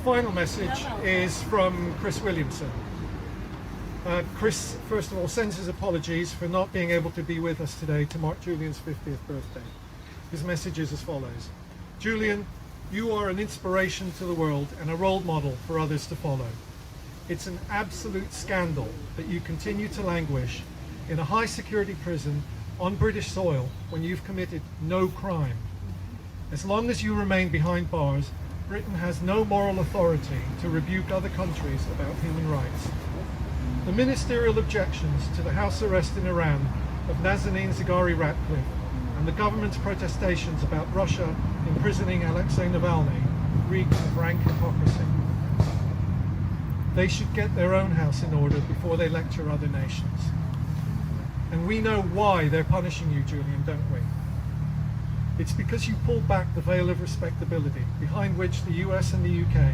final message is from Chris Williamson. Chris, first of all, sends his apologies for not being able to be with us today to mark Julian's 50th birthday. His message is as follows. Julian, you are an inspiration to the world and a role model for others to follow. It's an absolute scandal that you continue to languish in a high security prison on British soil when you've committed no crime. As long as you remain behind bars, Britain has no moral authority to rebuke other countries about human rights. The ministerial objections to the house arrest in Iran of Nazanin Zaghari-Ratcliffe and the government's protestations about Russia imprisoning Alexei Navalny reek of rank hypocrisy. They should get their own house in order before they lecture other nations. And we know why they're punishing you, Julian, don't we? It's because you pulled back the veil of respectability behind which the US and the UK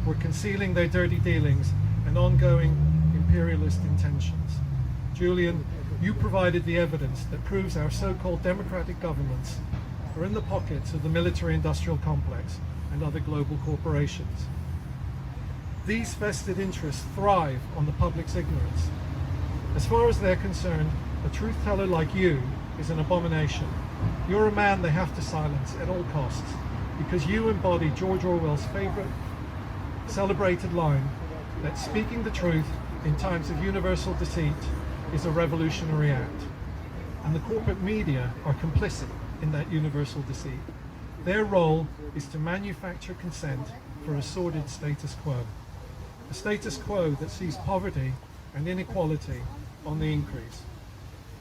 were concealing their dirty dealings and ongoing imperialist intentions. Julian, you provided the evidence that proves our so-called democratic governments are in the pockets of the military-industrial complex and other global corporations. These vested interests thrive on the public's ignorance. As far as they're concerned, a truth teller like you is an abomination. You're a man they have to silence at all costs because you embody George Orwell's favorite celebrated line that speaking the truth in times of universal deceit is a revolutionary act. And the corporate media are complicit in that universal deceit. Their role is to manufacture consent for a sordid status quo. A status quo that sees poverty and inequality on the increase.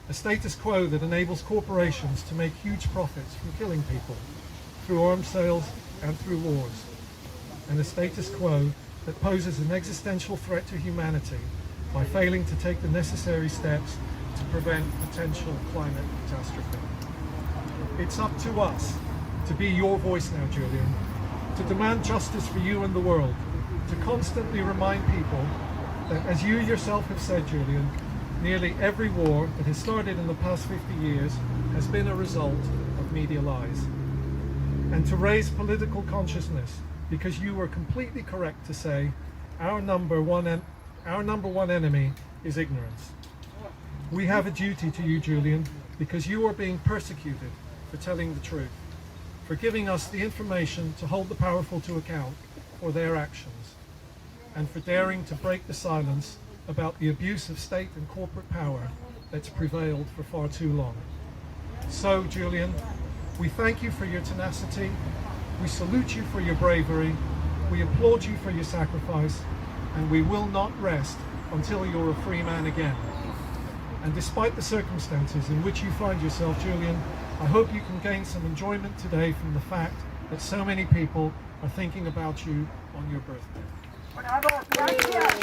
A status quo that enables corporations to make huge profits from killing people through arms sales and through wars. And a status quo that poses an existential threat to humanity by failing to take the necessary steps to prevent potential climate catastrophe. It's up to us to be your voice now, Julian, to demand justice for you and the world, to constantly remind people that, as you yourself have said, Julian, nearly every war that has started in the past 50 years has been a result of media lies. And to raise political consciousness, because you were completely correct to say our number one enemy is ignorance. We have a duty to you, Julian, because you are being persecuted for telling the truth, for giving us the information to hold the powerful to account for their actions, and for daring to break the silence about the abuse of state and corporate power that's prevailed for far too long. So, Julian, we thank you for your tenacity, we salute you for your bravery, we applaud you for your sacrifice, and we will not rest until you're a free man again. And despite the circumstances in which you find yourself, Julian, I hope you can gain some enjoyment today from the fact that so many people are thinking about you on your birthday. Bravo, gracias.